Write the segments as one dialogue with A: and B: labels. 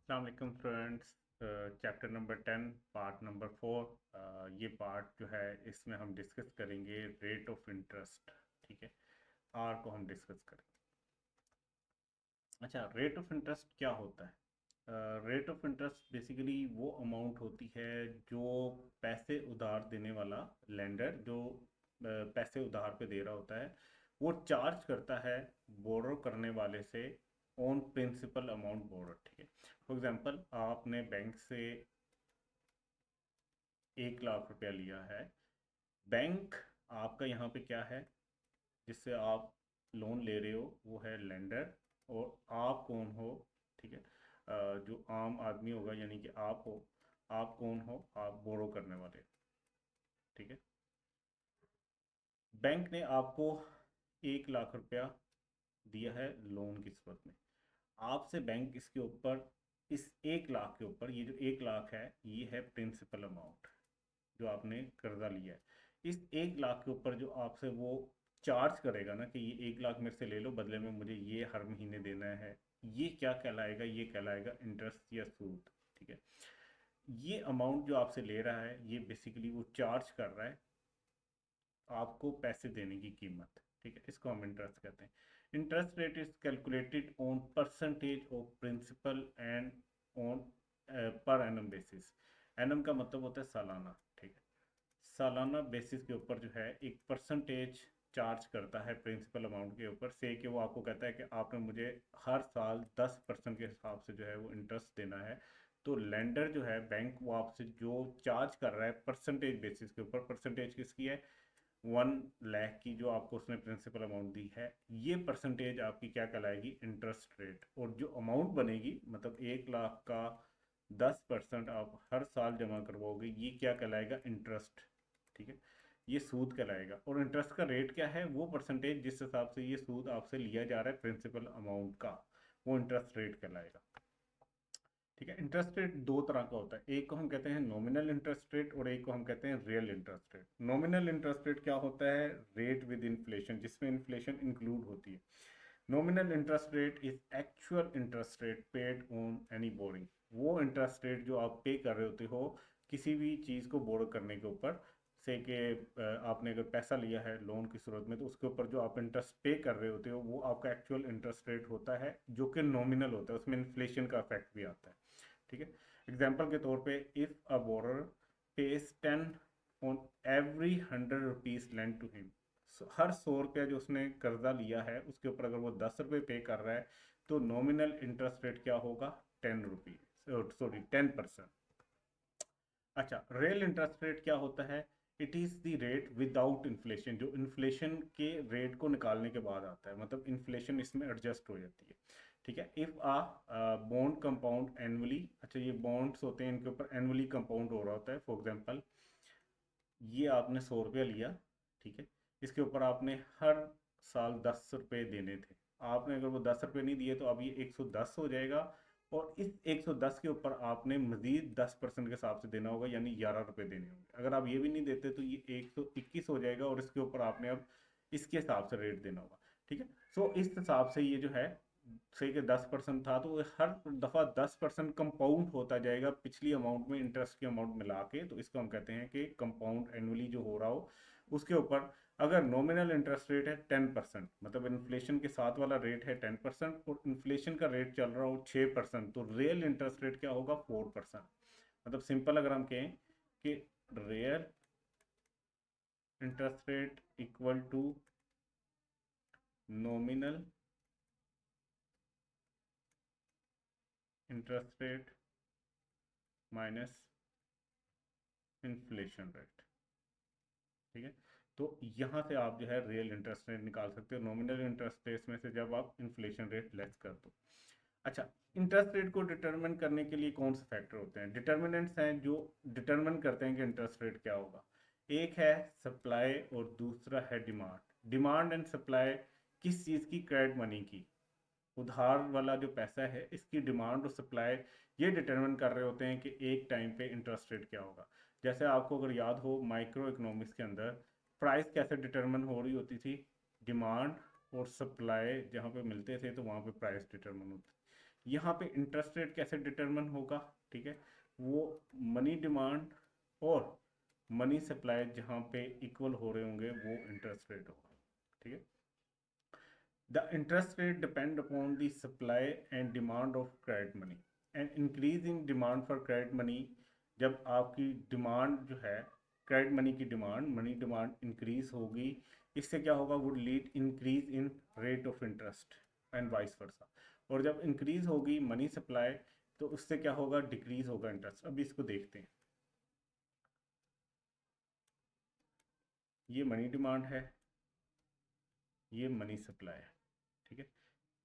A: अस्सलाम वालेकुम friends. Chapter number 10 part number 4। ये पार्ट जो है इसमें हम डिस्कस करेंगे रेट ऑफ इंटरेस्ट। ठीक है, आर को हम डिस्कस करेंगे। अच्छा, रेट ऑफ इंटरेस्ट क्या होता है? रेट ऑफ इंटरेस्ट बेसिकली वो अमाउंट होती है जो पैसे उधार देने वाला लेंडर जो पैसे उधार पे दे रहा होता है, वो चार्ज करता है बोरो करने वाले से ऑन प्रिंसिपल अमाउंट बोरो। ठीक है, फॉर एग्जांपल आपने बैंक से 1 लाख रुपया लिया है। बैंक आपका यहाँ पे क्या है जिससे आप लोन ले रहे हो? वो है लेंडर। और आप कौन हो? ठीक है, जो आम आदमी होगा यानी कि आप हो। आप कौन हो? आप बोरो करने वाले। ठीक है, बैंक ने आपको 1 लाख रुपया दिया है लोन की सूरत में। आपसे बैंक इसके ऊपर, इस 1 लाख के ऊपर, ये जो 1 लाख है ये है प्रिंसिपल अमाउंट जो आपने कर्जा लिया है। इस 1 लाख के ऊपर जो आपसे वो चार्ज करेगा ना कि ये 1 लाख मेरे से ले लो, बदले में मुझे ये हर महीने देना है, ये क्या कहलाएगा? ये कहलाएगा इंटरेस्ट या सूद। ठीक है, ये अमाउंट जो आपसे ले रहा है ये बेसिकली वो चार्ज कर रहा है आपको पैसे देने की कीमत। ठीक है, इसको हम इंटरेस्ट कहते हैं। Interest rate is calculated on percentage of principal and on per annum basis. Annum का मतलब होता है सालाना। ठीक है, सालाना बेसिस के ऊपर जो है एक परसेंटेज चार्ज करता है प्रिंसिपल अमाउंट के ऊपर से, कि वो आपको कहता है कि आपने मुझे हर साल 10% के हिसाब से जो है वो इंटरेस्ट देना है। तो लेंडर जो है बैंक, वो आपसे जो चार्ज कर रहा है परसेंटेज बेसिस के ऊपर, परसेंटेज किसकी है? 1 लाख की जो आपको उसने प्रिंसिपल अमाउंट दी है, ये परसेंटेज आपकी क्या कहलाएगी? Interest rate. और जो अमाउंट बनेगी, मतलब 1 लाख का 10% आप हर साल जमा करवाओगे, ये क्या कहलाएगा? इंटरेस्ट। ठीक है, ये सूद कहलाएगा। और इंटरेस्ट का रेट क्या है? वो परसेंटेज जिस हिसाब से ये सूद आपसे लिया जा रहा है प्रिंसिपल अमाउंट का, वो इंटरेस्ट रेट कहलाएगा। ठीक है, इंटरेस्ट रेट दो तरह का होता है, एक को हम कहते हैं नॉमिनल इंटरेस्ट रेट और एक को हम कहते हैं real interest rate. Nominal interest rate क्या होता है? रेट विद इन्फ्लेशन, जिसमें इन्फ्लेशन इंक्लूड होती है। Nominal interest rate is actual interest rate paid on any boring. वो इंटरेस्ट रेट जो आप पे कर रहे होते हो किसी भी चीज़ को बोरो करने के ऊपर से, कि आपने अगर पैसा लिया है लोन की सूरत में, तो उसके ऊपर जो आप इंटरेस्ट पे कर रहे होते हो वो आपका एक्चुअल इंटरेस्ट रेट होता है, जो कि नॉमिनल होता है, उसमें इन्फ्लेशन का इफेक्ट भी आता है। ठीक है, एग्जाम्पल के तौर पे, if a borrower pays 10 on every 100 rupees lend to him. हर 100 रुपया जो उसने कर्जा लिया है उसके ऊपर अगर वो 10 रुपये पे कर रहा है, तो नॉमिनल इंटरेस्ट रेट क्या होगा? 10 रुपीज, सॉरी 10%। अच्छा, रियल इंटरेस्ट रेट क्या होता है? It is the rate without inflation, जो इन्फ्लेशन के रेट को निकालने के बाद आता है, मतलब इन्फ्लेशन इसमें एडजस्ट हो जाती है। ठीक है, if a bond compound annually. अच्छा, ये बॉन्ड्स होते हैं, इनके ऊपर एनुअली कंपाउंड हो रहा होता है। फॉर एग्जांपल, ये आपने 100 रुपया लिया। ठीक है, इसके ऊपर आपने हर साल 10 रुपये देने थे। आपने अगर वो 10 रुपये नहीं दिए तो अब ये 110 हो जाएगा। और इस 110 के ऊपर आपने मजीद 10% के हिसाब से देना होगा, यानी 11 रुपये देने होंगे। अगर आप ये भी नहीं देते तो ये 121 हो जाएगा, और इसके ऊपर आपने अब इसके हिसाब से रेट देना होगा। ठीक है, सो इस हिसाब से ये जो है, से कि 10% था, तो हर दफ़ा 10% कंपाउंड होता जाएगा पिछली अमाउंट में इंटरेस्ट की अमाउंट मिला के। तो इसको हम कहते हैं कि कंपाउंड एनुअली जो हो रहा हो उसके ऊपर। अगर नॉमिनल इंटरेस्ट रेट है 10%, मतलब इन्फ्लेशन के साथ वाला रेट है 10%, और इन्फ्लेशन का रेट चल रहा हो 6%, तो रियल इंटरेस्ट रेट क्या होगा? 4%। मतलब सिंपल अगर हम कहें कि real interest rate equal to nominal interest rate minus inflation rate. ठीक है, तो यहाँ से आप जो है रियल इंटरेस्ट रेट निकाल सकते हो नॉमिनल इंटरेस्ट रेट में से, जब आप इन्फ्लेशन रेट लेस कर दो। अच्छा, इंटरेस्ट रेट को डिटरमिन करने के लिए कौन से फैक्टर होते हैं? डिटर्मिनेंट्स हैं जो डिटरमिन करते हैं कि इंटरेस्ट रेट क्या होगा। एक है सप्लाई और दूसरा है डिमांड। डिमांड एंड सप्लाई किस चीज़ की? क्रेडिट मनी की। उधार वाला जो पैसा है इसकी डिमांड और सप्लाई ये डिटरमिन कर रहे होते हैं कि एक टाइम पे इंटरेस्ट रेट क्या होगा। जैसे आपको अगर याद हो, माइक्रो इकोनॉमिक्स के अंदर प्राइस कैसे डिटरमिन हो रही होती थी? डिमांड और सप्लाई जहाँ पे मिलते थे तो वहाँ पे प्राइस डिटरमिन होती थी। यहाँ पे इंटरेस्ट रेट कैसे डिटरमिन होगा, ठीक है, वो मनी डिमांड और मनी सप्लाई जहाँ पे इक्वल हो रहे होंगे वो इंटरेस्ट रेट होगा, ठीक है। The interest rate depend upon the supply and demand of credit money. And increase in demand for credit money, जब आपकी डिमांड जो है क्रेडिट मनी की डिमांड, मनी डिमांड इंक्रीज होगी, इससे क्या होगा, would lead increase in rate of interest and vice versa. और जब इंक्रीज होगी मनी सप्लाई तो उससे क्या होगा, डिक्रीज होगा इंटरेस्ट। अभी इसको देखते हैं, ये मनी डिमांड है, ये मनी सप्लाई है, ठीक है,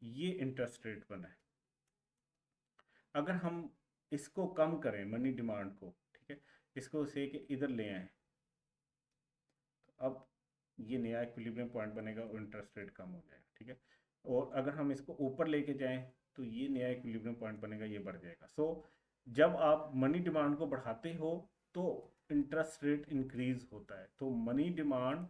A: ये इंटरेस्ट रेट बना है। अगर हम इसको कम करें मनी डिमांड को, ठीक है, इसको से कि इधर ले आए, तो अब ये नया इक्विलिब्रियम पॉइंट बनेगा और इंटरेस्ट रेट कम हो जाएगा, ठीक है। और अगर हम इसको ऊपर लेके जाएं तो ये नया इक्विलिब्रियम पॉइंट बनेगा, ये बढ़ जाएगा। सो जब आप मनी डिमांड को बढ़ाते हो तो इंटरेस्ट रेट इंक्रीज होता है। तो मनी डिमांड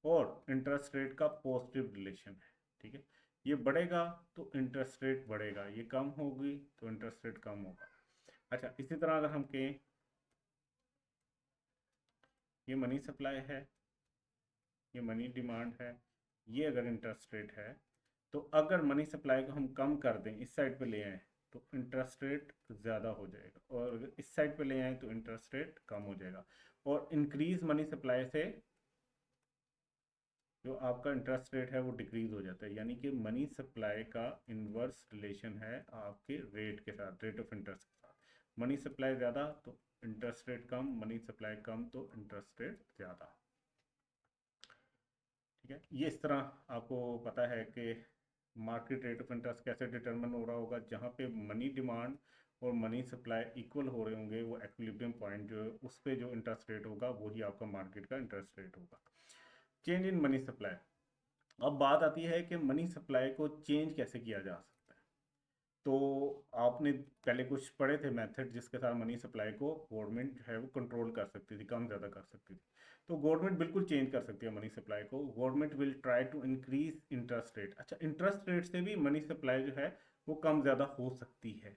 A: और इंटरेस्ट रेट का पॉजिटिव रिलेशन है, ठीक है। ये बढ़ेगा तो इंटरेस्ट रेट बढ़ेगा, ये कम होगी तो इंटरेस्ट रेट कम होगा। अच्छा, इसी तरह अगर हम कहें ये मनी सप्लाई है, ये मनी डिमांड है, ये अगर इंटरेस्ट रेट है, तो अगर मनी सप्लाई को हम कम कर दें, इस साइड पे ले आए तो इंटरेस्ट रेट ज़्यादा हो जाएगा, और अगर इस साइड पे ले आए तो इंटरेस्ट रेट कम हो जाएगा। और इंक्रीज मनी सप्लाई से जो आपका इंटरेस्ट रेट है वो डिक्रीज हो जाता है। यानी कि मनी सप्लाई का इन्वर्स रिलेशन है आपके रेट के साथ, रेट ऑफ इंटरेस्ट के साथ। मनी सप्लाई ज़्यादा तो इंटरेस्ट रेट कम, मनी सप्लाई कम तो इंटरेस्ट रेट ज़्यादा, ठीक है। ये इस तरह आपको पता है कि मार्केट रेट ऑफ इंटरेस्ट कैसे डिटरमिन हो रहा होगा। जहाँ पे मनी डिमांड और मनी सप्लाई इक्वल हो रहे होंगे, वो एक्विलिब्रियम पॉइंट जो है उस पर जो इंटरेस्ट रेट होगा वही आपका मार्केट का इंटरेस्ट रेट होगा। Change in money supply. अब बात आती है कि मनी सप्लाई को चेंज कैसे किया जा सकता है। तो आपने पहले कुछ पढ़े थे मेथड जिसके साथ मनी सप्लाई को गवर्नमेंट जो है वो कंट्रोल कर सकती थी, कम ज़्यादा कर सकती थी। तो गवर्नमेंट बिल्कुल चेंज कर सकती है मनी सप्लाई को। Government will try to increase interest rate. अच्छा, इंटरेस्ट रेट से भी मनी सप्लाई जो है वो कम ज़्यादा हो सकती है।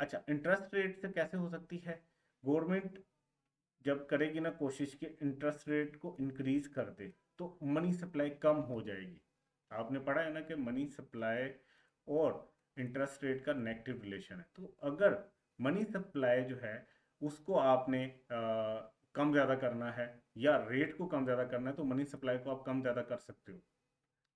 A: अच्छा, इंटरेस्ट रेट से कैसे हो सकती है, गवर्नमेंट जब करेगी ना कोशिश कि इंटरेस्ट रेट को इंक्रीज कर दे तो मनी सप्लाई कम हो जाएगी। आपने पढ़ा है ना कि मनी सप्लाई और इंटरेस्ट रेट का नेगेटिव रिलेशन है। तो अगर मनी सप्लाई जो है उसको आपने कम ज़्यादा करना है या रेट को कम ज़्यादा करना है तो मनी सप्लाई को आप कम ज़्यादा कर सकते हो।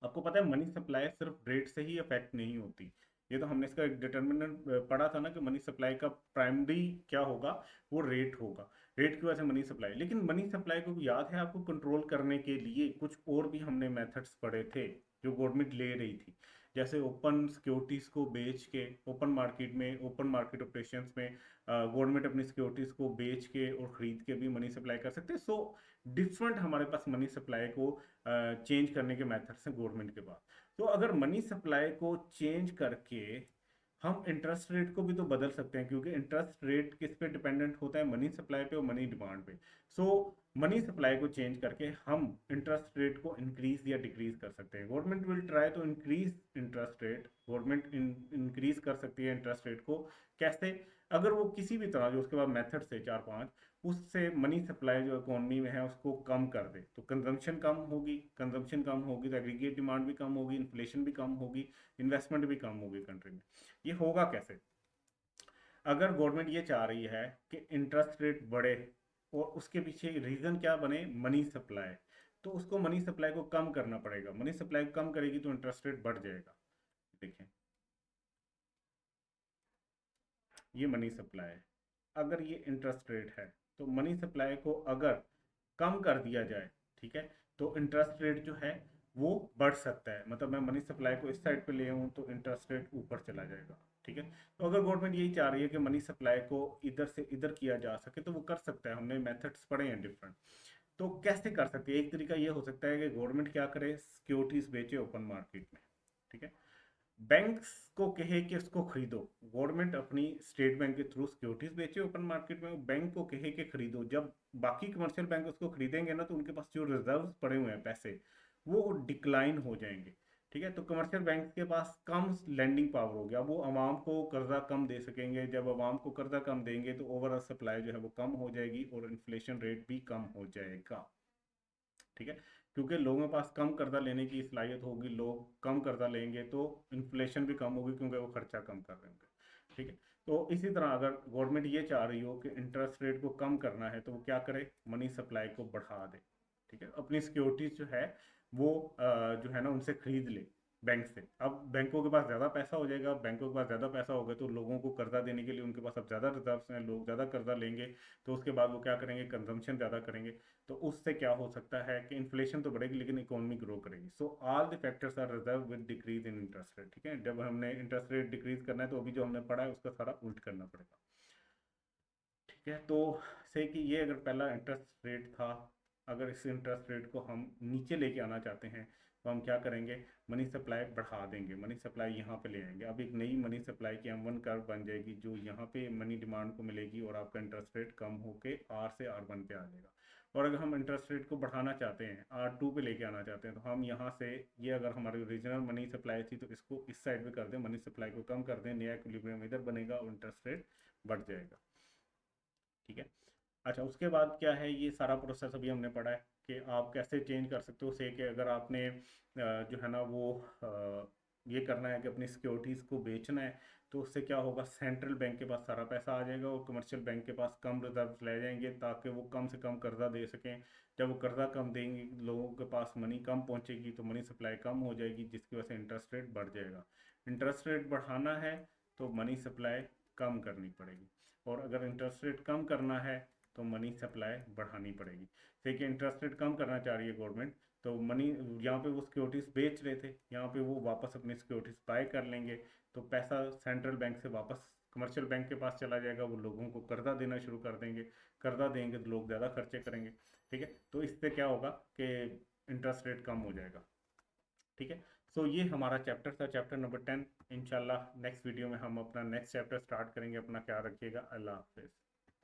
A: आपको पता है मनी सप्लाई सिर्फ रेट से ही अफेक्ट नहीं होती। ये तो हमने इसका एक डिटर्मिनेंट पढ़ा था ना कि मनी सप्लाई का प्राइमरी क्या होगा, वो रेट होगा। रेट की वजह से मनी सप्लाई, लेकिन मनी सप्लाई को याद है आपको कंट्रोल करने के लिए कुछ और भी हमने मेथड्स पढ़े थे जो गवर्नमेंट ले रही थी। जैसे ओपन सिक्योरिटीज़ को बेच के, ओपन मार्केट में, ओपन मार्केट ऑपरेशंस में गवर्नमेंट अपनी सिक्योरिटीज़ को बेच के और ख़रीद के भी मनी सप्लाई कर सकते हैं। सो डिफरेंट हमारे पास मनी सप्लाई को चेंज करने के मेथड्स हैं गवर्नमेंट के पास। तो अगर मनी सप्लाई को चेंज करके हम इंटरेस्ट रेट को भी तो बदल सकते हैं, क्योंकि इंटरेस्ट रेट किस पे डिपेंडेंट होता है, मनी सप्लाई पे और मनी डिमांड पे। सो मनी सप्लाई को चेंज करके हम इंटरेस्ट रेट को इंक्रीज या डिक्रीज कर सकते हैं। Government will try to increase interest rate. Government increase कर सकती है इंटरेस्ट रेट को। कैसे, अगर वो किसी भी तरह, जो उसके बाद मेथड्स है 4-5, उससे मनी सप्लाई जो इकोनॉमी में है उसको कम कर दे तो कंजम्पशन कम होगी, कंजम्पशन कम होगी तो एग्रीगेट डिमांड भी कम होगी, इन्फ्लेशन भी कम होगी, इन्वेस्टमेंट भी कम होगी कंट्री में। ये होगा कैसे, अगर गवर्नमेंट ये चाह रही है कि इंटरेस्ट रेट बढ़े और उसके पीछे रीजन क्या बने, मनी सप्लाई, तो उसको मनी सप्लाई को कम करना पड़ेगा। मनी सप्लाई कम करेगी तो इंटरेस्ट रेट बढ़ जाएगा। देखें, ये मनी सप्लाई है, अगर ये इंटरेस्ट रेट है तो मनी सप्लाई को अगर कम कर दिया जाए, ठीक है, तो इंटरेस्ट रेट जो है वो बढ़ सकता है। मतलब मैं मनी सप्लाई को इस साइड पे ले आऊँ तो इंटरेस्ट रेट ऊपर चला जाएगा, ठीक है। तो अगर गवर्नमेंट यही चाह रही है कि मनी सप्लाई को इधर से इधर किया जा सके तो वो कर सकता है। हमने मेथड्स पढ़े हैं डिफरेंट। तो कैसे कर सकते हैं, एक तरीका ये हो सकता है कि गवर्नमेंट क्या करे, सिक्योरिटीज बेचे ओपन मार्केट में, ठीक है। बैंक्स को कहे कि उसको खरीदो, गवर्नमेंट अपनी स्टेट बैंक के थ्रू सिक्योरिटीज बेचे ओपन मार्केट में, बैंक को कहे कि खरीदो। जब बाकी कमर्शियल बैंक उसको खरीदेंगे ना तो उनके पास जो रिजर्व्स पड़े हुए हैं पैसे वो डिक्लाइन हो जाएंगे, ठीक है। तो कमर्शियल बैंक के पास कम लेंडिंग पावर हो गया, वो आवाम को कर्जा कम दे सकेंगे। जब आवाम को कर्जा कम देंगे तो ओवरऑल सप्लाई जो है वो कम हो जाएगी और इन्फ्लेशन रेट भी कम हो जाएगा। ठीक है, क्योंकि लोगों के पास कम कर्जा लेने की सलाहियत होगी, लोग कम कर्जा लेंगे तो इन्फ्लेशन भी कम होगी क्योंकि वो खर्चा कम कर रहे होंगे। ठीक है, तो इसी तरह अगर गवर्नमेंट ये चाह रही हो कि इंटरेस्ट रेट को कम करना है तो वो क्या करे, मनी सप्लाई को बढ़ा दे। ठीक है, अपनी सिक्योरिटीज जो है वो जो है ना उनसे खरीद ले बैंक से। अब बैंकों के पास ज़्यादा पैसा हो जाएगा, बैंकों के पास ज़्यादा पैसा होगा तो लोगों को कर्जा देने के लिए उनके पास अब ज़्यादा रिजर्व्स हैं, लोग ज़्यादा कर्जा लेंगे। तो उसके बाद वो क्या करेंगे, कंजम्पशन ज़्यादा करेंगे। तो उससे क्या हो सकता है कि इन्फ्लेशन तो बढ़ेगी लेकिन इकोनॉमी ग्रो करेगी। So all the factors are reserve with decrease in interest rate. ठीक है, जब हमने इंटरेस्ट रेट डिक्रीज करना है तो अभी जो हमने पढ़ा है उसका सारा उल्ट करना पड़ेगा। ठीक है, तो से कि ये अगर पहला इंटरेस्ट रेट था, अगर इस इंटरेस्ट रेट को हम नीचे लेके आना चाहते हैं तो हम क्या करेंगे, मनी सप्लाई बढ़ा देंगे, मनी सप्लाई यहाँ पे ले आएंगे। अब एक नई मनी सप्लाई की M1 कर्व बन जाएगी जो यहाँ पे मनी डिमांड को मिलेगी और आपका इंटरेस्ट रेट कम होके R से R1 पे आ जाएगा। और अगर हम इंटरेस्ट रेट को बढ़ाना चाहते हैं, R2 पे लेके आना चाहते हैं, तो हम यहाँ से, ये अगर हमारी ओरिजिनल मनी सप्लाई थी तो इसको इस साइड पे कर दें, मनी सप्लाई को कम कर दें, नया इक्विलिब्रियम इधर बनेगा और इंटरेस्ट रेट बढ़ जाएगा। ठीक है, अच्छा उसके बाद क्या है, ये सारा प्रोसेस अभी हमने पढ़ा है कि आप कैसे चेंज कर सकते हो। से कि अगर आपने जो है ना वो ये करना है कि अपनी सिक्योरिटीज़ को बेचना है तो उससे क्या होगा, सेंट्रल बैंक के पास सारा पैसा आ जाएगा और कमर्शियल बैंक के पास कम रिजर्व्स ले जाएंगे ताकि वो कम से कम कर्जा दे सकें। जब वो कर्जा कम देंगे, लोगों के पास मनी कम पहुंचेगी तो मनी सप्लाई कम हो जाएगी जिसकी वजह से इंटरेस्ट रेट बढ़ जाएगा। इंटरेस्ट रेट बढ़ाना है तो मनी सप्लाई कम करनी पड़ेगी, और अगर इंटरेस्ट रेट कम करना है तो मनी सप्लाई बढ़ानी पड़ेगी। देखिए इंटरेस्ट रेट कम करना चाह रही है गवर्नमेंट, तो मनी, यहाँ पे वो सिक्योरिटीज बेच रहे थे, यहाँ पे वो वापस अपनी सिक्योरिटीज बाय कर लेंगे तो पैसा सेंट्रल बैंक से वापस कमर्शियल बैंक के पास चला जाएगा, वो लोगों को कर्जा देना शुरू कर देंगे। कर्जा देंगे तो लोग ज़्यादा खर्चे करेंगे। ठीक है, तो इससे क्या होगा कि इंटरेस्ट रेट कम हो जाएगा। ठीक है, सो ये हमारा चैप्टर था, चैप्टर नंबर 10। इंशाल्लाह नेक्स्ट वीडियो में हम अपना नेक्स्ट चैप्टर स्टार्ट करेंगे। अपना ख्याल रखिएगा, अल्लाह हाफिज़।